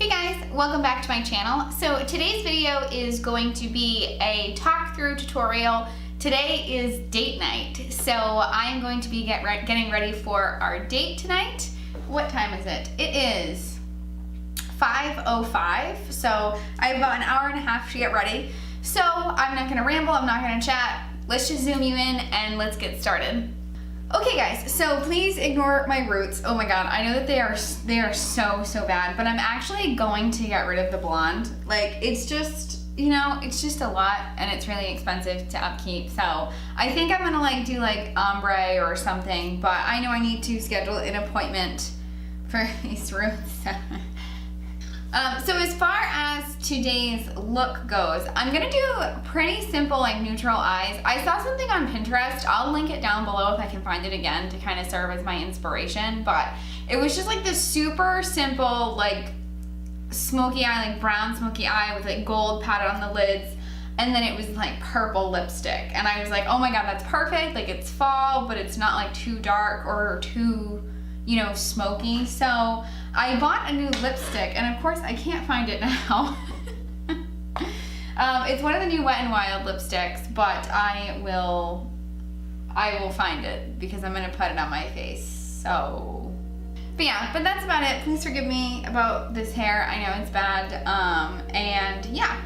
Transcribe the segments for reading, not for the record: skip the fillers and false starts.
Hey guys, welcome back to my channel. So today's video is going to be a talk through tutorial. Today is date night, so I am going to be getting ready for our date tonight. What time is it? It is 5:05, so I have about an hour and a half to get ready. So I'm not gonna ramble, I'm not gonna chat. Let's just zoom you in and let's get started. Okay guys, so please ignore my roots. Oh my god, I know that they are so bad, but I'm actually going to get rid of the blonde. Like, it's just, you know, it's just a lot and it's really expensive to upkeep. So I think I'm gonna like do like ombre or something, but I know I need to schedule an appointment for these roots. So as far as today's look goes, I'm gonna do pretty simple like neutral eyes. I saw something on Pinterest. I'll link it down below if I can find it again to kind of serve as my inspiration, but it was just like this super simple like smoky eye, like brown smoky eye with like gold padded on the lids, and then it was like purple lipstick, and I was like, oh my god, that's perfect. Like, it's fall, but it's not like too dark or too, you know, smoky. So I bought a new lipstick, and of course I can't find it now. It's one of the new Wet n Wild lipsticks, but I will find it because I'm gonna put it on my face. So, but yeah, but that's about it. Please forgive me about this hair. I know it's bad. And yeah,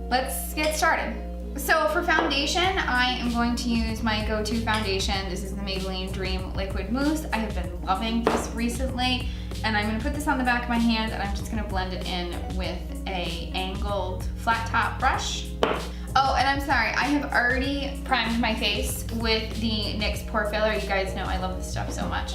let's get started. So for foundation, I am going to use my go-to foundation. This is the Maybelline Dream Liquid Mousse. I have been loving this recently, and I'm gonna put this on the back of my hand, and I'm just gonna blend it in with a angled flat top brush. Oh, and I'm sorry, I have already primed my face with the NYX Pore Filler. You guys know I love this stuff so much.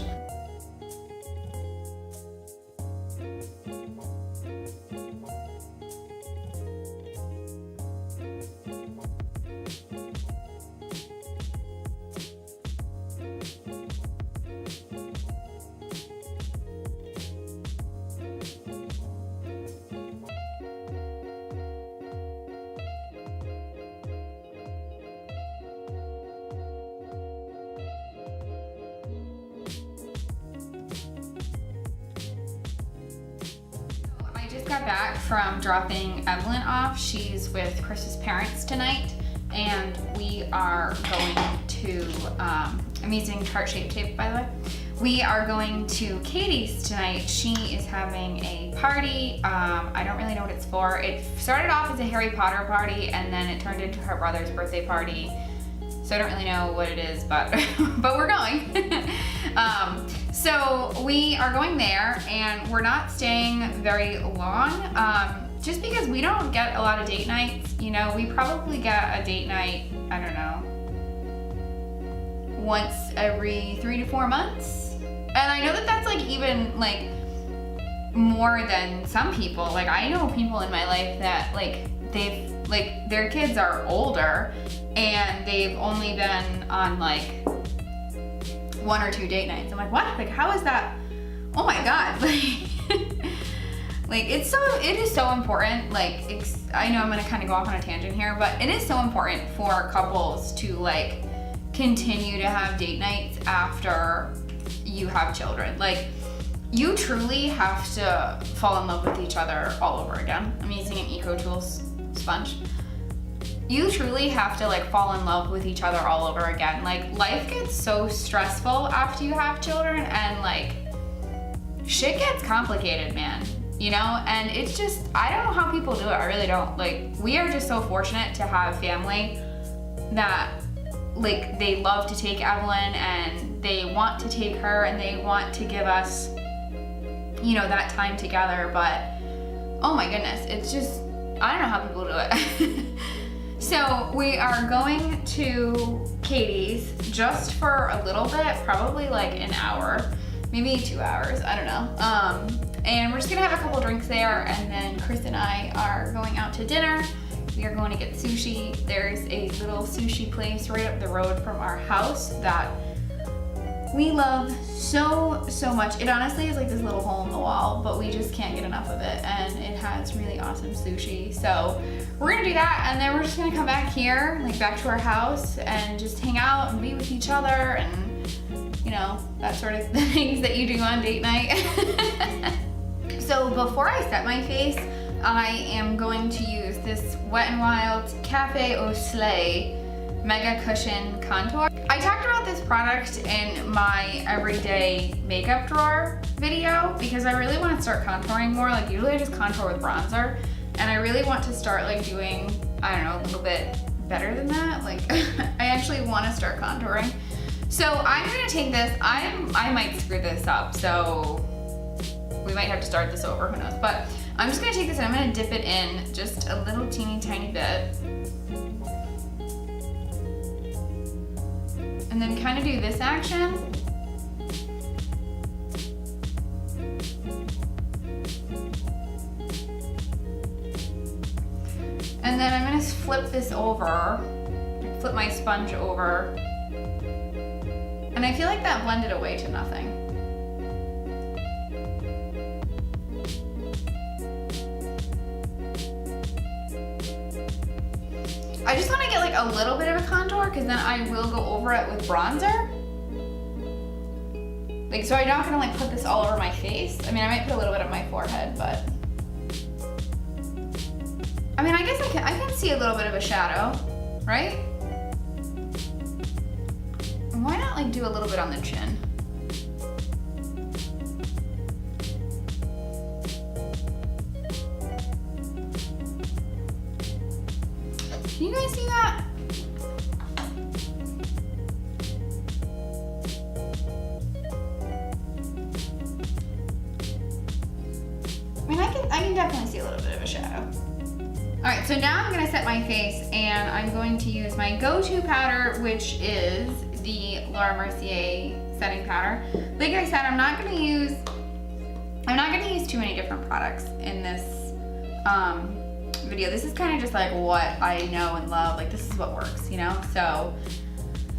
Got back from dropping Evelyn off. She's with Chris's parents tonight, and we are going to, I'm using Tarte Shape Tape, by the way. We are going to Katie's tonight. She is having a party. I don't really know what it's for. It started off as a Harry Potter party, and then it turned into her brother's birthday party. So I don't really know what it is, but but we're going. So we are going there, and we're not staying very long, just because we don't get a lot of date nights. You know, we probably get a date night, I don't know, once every 3 to 4 months. And I know that that's like even like more than some people. Like, I know people in my life that like they've like their kids are older and they've only been on like 1 or 2 date nights. I'm like, what? Like, how is that? Oh my god. Like, it is so important. Like, I know I'm gonna kind of go off on a tangent here, but it is so important for couples to like continue to have date nights after you have children. Like, you truly have to fall in love with each other all over again. I'm using an Eco Tools sponge. You truly have to like fall in love with each other all over again. Like, life gets so stressful after you have children, and like shit gets complicated, man, you know? And it's just, I don't know how people do it. I really don't. Like, we are just so fortunate to have family that like they love to take Evelyn, and they want to take her, and they want to give us, you know, that time together. But oh my goodness, it's just, I don't know how people do it. So we are going to Katie's just for a little bit, probably like an hour, maybe 2 hours, I don't know. And we're just gonna have a couple drinks there, and then Chris and I are going out to dinner. We are going to get sushi. There's a little sushi place right up the road from our house that we love so much. It honestly is like this little hole in the wall, but we just can't get enough of it, and it has really awesome sushi. So we're gonna do that, and then we're just gonna come back here, like back to our house, and just hang out and be with each other, and you know, that sort of things that you do on date night. So before I set my face, I am going to use this Wet n Wild Cafe Au Soleil Mega Cushion Contour. I talked about this product in my everyday makeup drawer video because I really want to start contouring more. Like usually I just contour with bronzer, and I really want to start like doing, I don't know, a little bit better than that. Like I actually want to start contouring. So I'm gonna take this, I might screw this up, so we might have to start this over, who knows. But I'm just gonna take this and I'm gonna dip it in just a little teeny tiny bit. And then kind of do this action. And then I'm gonna flip this over, flip my sponge over. And I feel like that blended away to nothing. I just want to get like a little bit of a contour because then I will go over it with bronzer. Like, so I'm not gonna like put this all over my face. I mean, I might put a little bit on my forehead, but I mean, I guess I can see a little bit of a shadow, right? Why not like do a little bit on the chin? Can you guys see that? I mean, I can definitely see a little bit of a shadow. All right, so now I'm gonna set my face and I'm going to use my go-to powder, which is the Laura Mercier setting powder. Like I said, I'm not gonna use too many different products in this video. This is kind of just like what I know and love. Like this is what works, you know? So,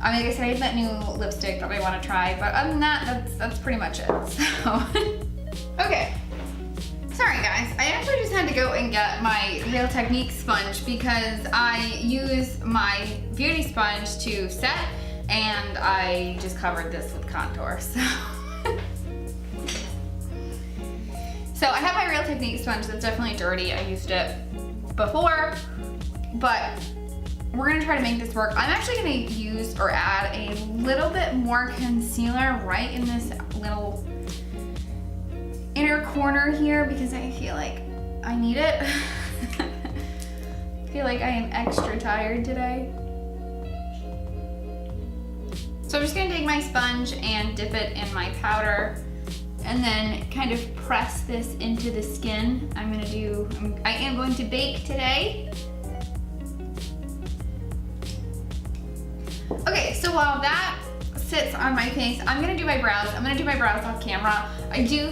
I mean, like I said, I have that new lipstick that I want to try, but other than that, that's pretty much it. So, okay. Sorry guys, I actually just had to go and get my Real Technique sponge because I use my beauty sponge to set and I just covered this with contour, so. So I have my Real Technique sponge that's definitely dirty. I used it before, but we're gonna try to make this work. I'm actually gonna use or add a little bit more concealer right in this little inner corner here because I feel like I need it. I feel like I am extra tired today. So I'm just gonna take my sponge and dip it in my powder and then kind of press this into the skin. I am going to bake today. Okay, so while that sits on my face, I'm gonna do my brows. I'm gonna do my brows off camera. I do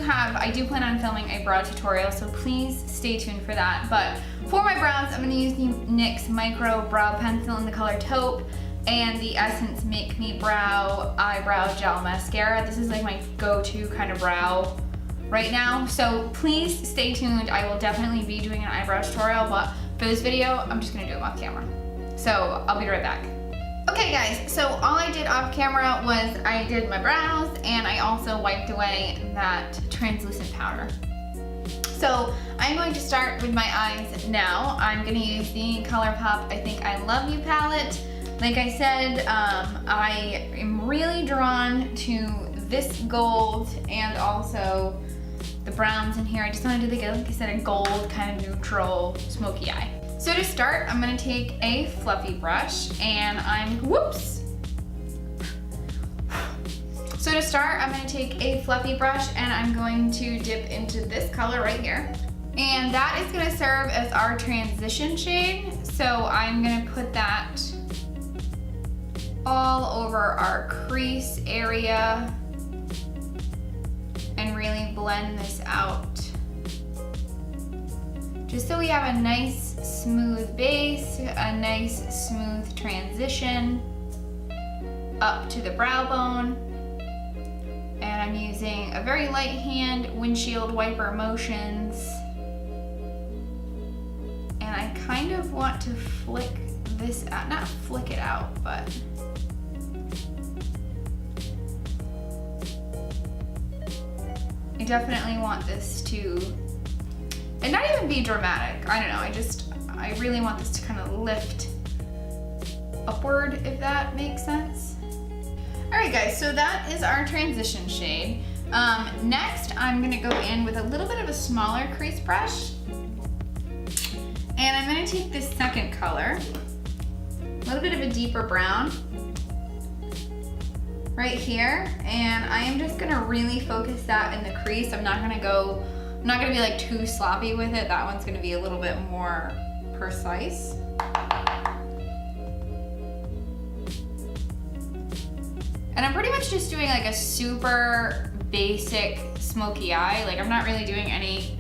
plan on filming a brow tutorial, so please stay tuned for that. But for my brows, I'm gonna use the NYX Micro Brow Pencil in the color Taupe and the Essence Make Me Brow Eyebrow Gel Mascara. This is like my go-to kind of brow right now. So please stay tuned. I will definitely be doing an eyebrow tutorial, but for this video, I'm just gonna do them off camera. So I'll be right back. Okay guys, so all I did off camera was I did my brows and I also wiped away that translucent powder. So I'm going to start with my eyes now. I'm gonna use the Colourpop I Think I Love You palette. Like I said, I am really drawn to this gold and also the browns in here. I just wanted to do, like I said, a gold kind of neutral smoky eye. So to start, I'm gonna take a fluffy brush and So to start, I'm gonna take a fluffy brush and I'm going to dip into this color right here. And that is gonna serve as our transition shade. So I'm gonna put that all over our crease area and really blend this out. Just so we have a nice smooth base, a nice smooth transition up to the brow bone. And I'm using a very light hand windshield wiper motions. And I kind of want to flick this out, not flick it out, but I definitely want this to and not even be dramatic. I don't know, I really want this to kind of lift upward, if that makes sense. All right guys, so that is our transition shade. Next, I'm gonna go in with a little bit of a smaller crease brush. And I'm gonna take this second color, a little bit of a deeper brown, right here. And I am just gonna really focus that in the crease. I'm not gonna be like too sloppy with it. That one's gonna be a little bit more precise. And I'm pretty much just doing like a super basic smoky eye. Like I'm not really doing any,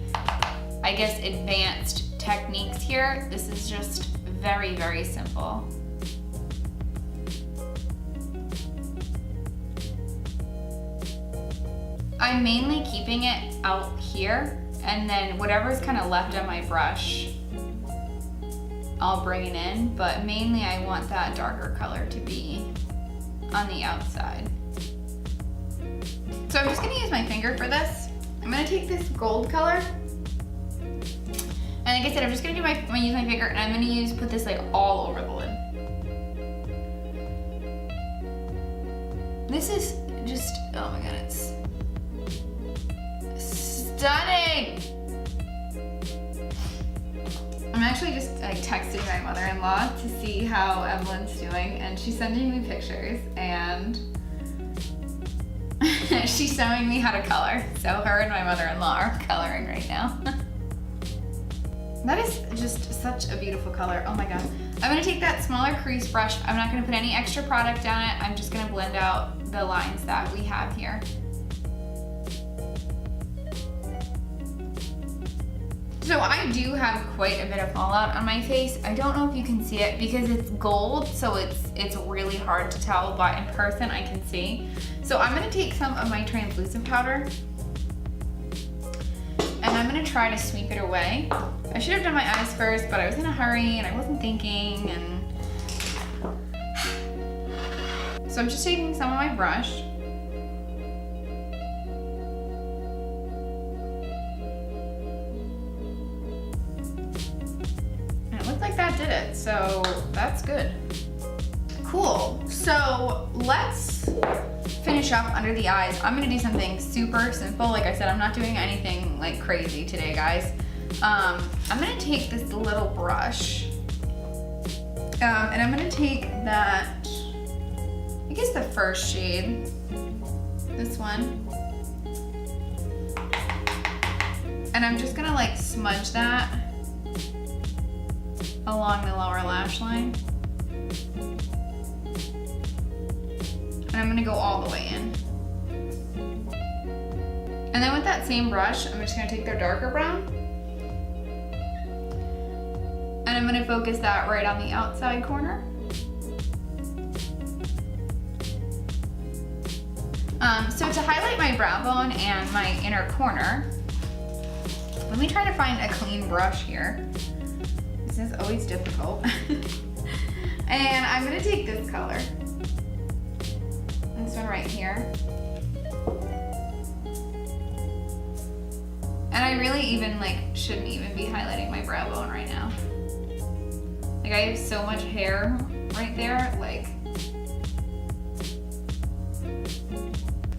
I guess, advanced techniques here. This is just very, very simple. I'm mainly keeping it out here, and then whatever's kind of left on my brush, I'll bring it in, but mainly I want that darker color to be on the outside. So I'm just gonna use my finger for this. I'm gonna take this gold color, and like I said, I'm just gonna use my finger, and I'm gonna put this like all over the lid. This is just, oh my god, it's stunning. I'm actually just like texting my mother-in-law to see how Evelyn's doing, and she's sending me pictures, and she's showing me how to color. So her and my mother-in-law are coloring right now. That is just such a beautiful color. Oh my god. I'm gonna take that smaller crease brush. I'm not gonna put any extra product on it. I'm just gonna blend out the lines that we have here. So I do have quite a bit of fallout on my face. I don't know if you can see it because it's gold, so it's really hard to tell, but in person I can see. So I'm gonna take some of my translucent powder, and I'm gonna try to sweep it away. I should have done my eyes first, but I was in a hurry and I wasn't thinking, and so I'm just taking some of my brush. Like that did it, so that's good. Cool, so let's finish up under the eyes. I'm gonna do something super simple. Like I said, I'm not doing anything like crazy today, guys. I'm gonna take this little brush, and I'm gonna take that, I guess the first shade, this one, and I'm just gonna like smudge that along the lower lash line. And I'm gonna go all the way in. And then with that same brush, I'm just gonna take their darker brown, and I'm gonna focus that right on the outside corner. So to highlight my brow bone and my inner corner, let me try to find a clean brush here. This is always difficult. And I'm gonna take this color, this one right here, and I really even like shouldn't even be highlighting my brow bone right now. Like I have so much hair right there, like.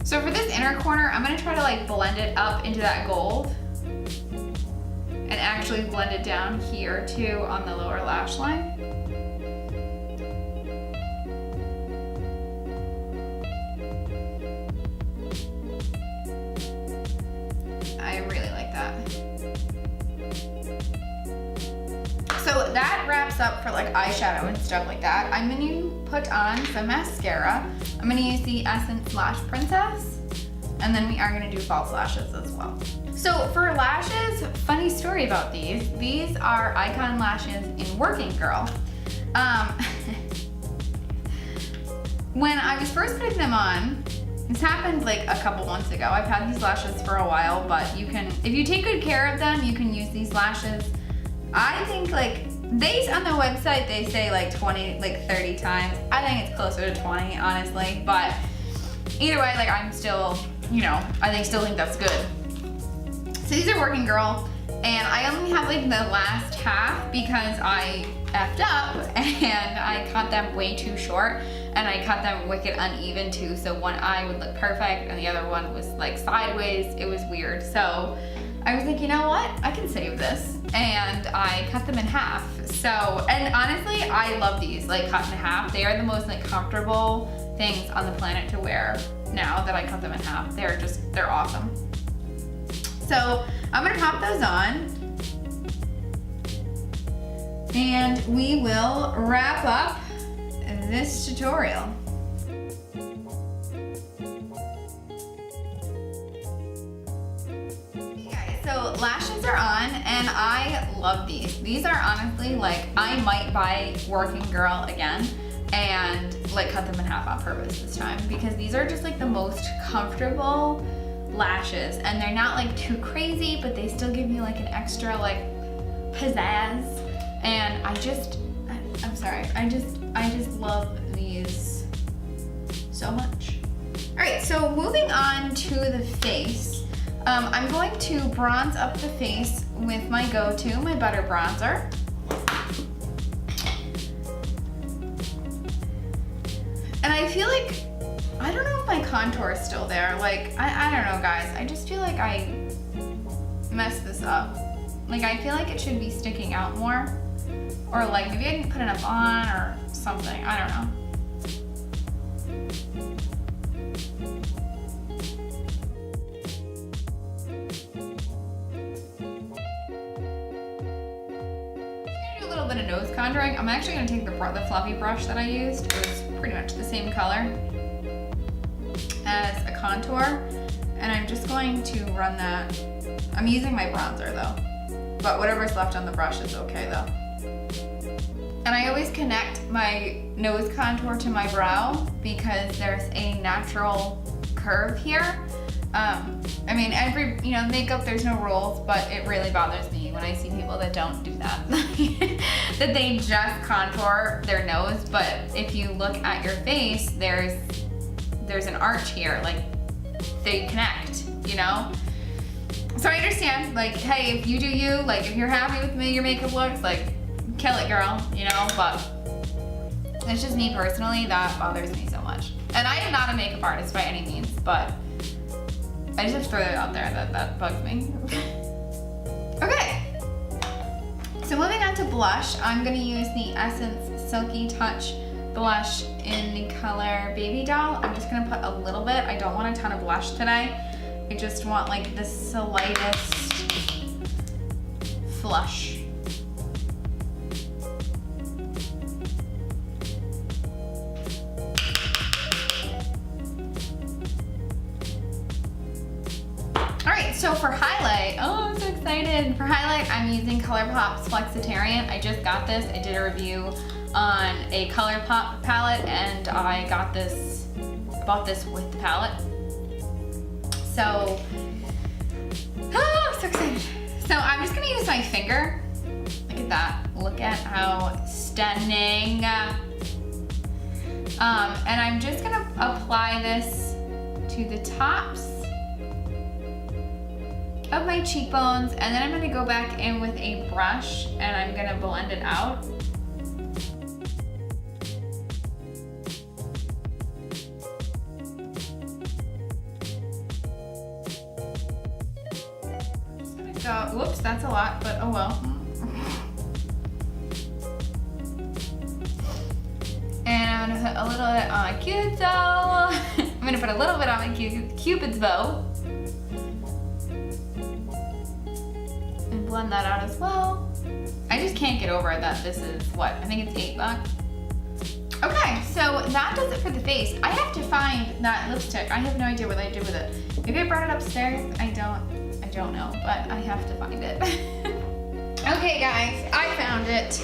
So for this inner corner, I'm gonna try to like blend it up into that gold, and actually blend it down here too on the lower lash line. I really like that. So that wraps up for like eyeshadow and stuff like that. I'm gonna put on some mascara. I'm gonna use the Essence Lash Princess, and then we are gonna do false lashes as well. So for lashes, funny story about these. These are iikonn lashes in Working Girl. When I was first putting them on, this happened like a couple months ago. I've had these lashes for a while, but you can, if you take good care of them, you can use these lashes. I think like, these on the website, they say like 20, like 30 times. I think it's closer to 20, honestly, but either way, like I'm still, you know, I still think that's good. So these are Working Girl. And I only have like the last half because I effed up and I cut them way too short, and I cut them wicked uneven too, so one eye would look perfect and the other one was like sideways. It was weird. So I was like, you know what? I can save this. And I cut them in half. So, and honestly, I love these, like cut in half. They are the most like comfortable things on the planet to wear now that I cut them in half. They're awesome. So I'm gonna pop those on. And we will wrap up this tutorial. Okay guys, so lashes are on and I love these. These are honestly like, I might buy Working Girl again and like cut them in half on purpose this time, because these are just like the most comfortable lashes, and they're not like too crazy, but they still give me like an extra like pizzazz. And I'm sorry, I just love these so much. All right, so moving on to the face. I'm going to bronze up the face with my go-to, my butter bronzer. And I feel like, I don't know if my contour is still there. Like, I don't know guys, I just feel like I messed this up. Like, I feel like it should be sticking out more. Or like maybe I didn't put enough on or something, I don't know. I'm gonna do a little bit of nose contouring. I'm actually gonna take the fluffy brush that I used. It was pretty much the same color as a contour. And I'm just going to run that. I'm using my bronzer though. But whatever's left on the brush is okay though. And I always connect my nose contour to my brow because there's a natural curve here. I mean, makeup, there's no rules, but it really bothers me when I see people that don't do that. That they just contour their nose, but if you look at your face, there's an arch here, like they connect, you know? So I understand, like, hey, if you do you, like if you're happy with your makeup looks, like, kill it, girl, you know, but it's just me personally, that bothers me so much. And I am not a makeup artist by any means, but I just have to throw it out there that bugs me. Okay, so moving on to blush, I'm gonna use the Essence Silky Touch blush in the color Babydoll. I'm just gonna put a little bit. I don't want a ton of blush today. I just want like the slightest flush. So for highlight, oh, I'm so excited. For highlight, I'm using Colourpop's Flexitarian. I just got this. I did a review on a Colourpop palette, and I bought this with the palette. So, oh, I'm so excited. So I'm just gonna use my finger. Look at that. Look at how stunning. And I'm just gonna apply this to the tops of my cheekbones, and then I'm gonna go back in with a brush and I'm gonna blend it out. Just gonna go, whoops, that's a lot, but oh well. And I'm gonna put a little bit on my Cupid's bow. I'm gonna put a little bit on my Cupid's bow. Blend that out as well. I just can't get over that this is what? I think it's $8. Okay, so that does it for the face. I have to find that lipstick. I have no idea what I did with it. Maybe I brought it upstairs. I don't know, but I have to find it. Okay guys, I found it.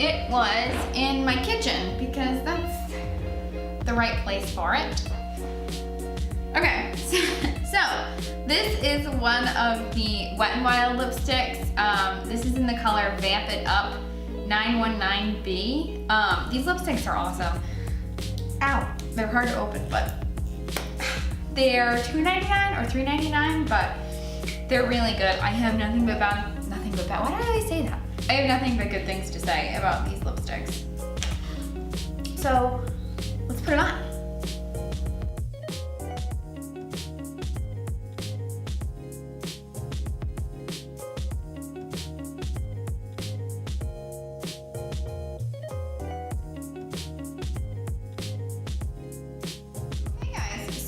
It was in my kitchen because that's the right place for it. Okay, so this is one of the Wet n Wild lipsticks. This is in the color Vamp It Up 919B. These lipsticks are awesome. Ow, they're hard to open, but they're $2.99 or $3.99, but they're really good. I have nothing but nothing but bad. Why do I always say that? I have nothing but good things to say about these lipsticks. So let's put it on.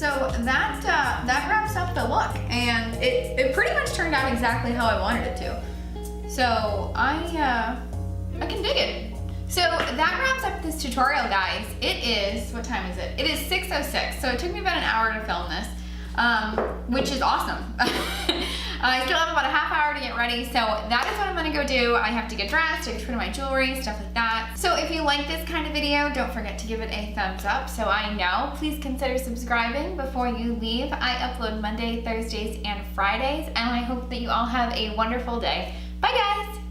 So that wraps up the look, and it pretty much turned out exactly how I wanted it to. So I can dig it. So that wraps up this tutorial, guys. It is, what time is it? It is 6:06. So it took me about an hour to film this, which is awesome. I still have about a half hour to get ready, so that is what I'm gonna go do. I have to get dressed, take rid of my jewelry, stuff like that. So if you like this kind of video, don't forget to give it a thumbs up so I know. Please consider subscribing before you leave. I upload Monday, Thursdays, and Fridays, and I hope that you all have a wonderful day. Bye, guys!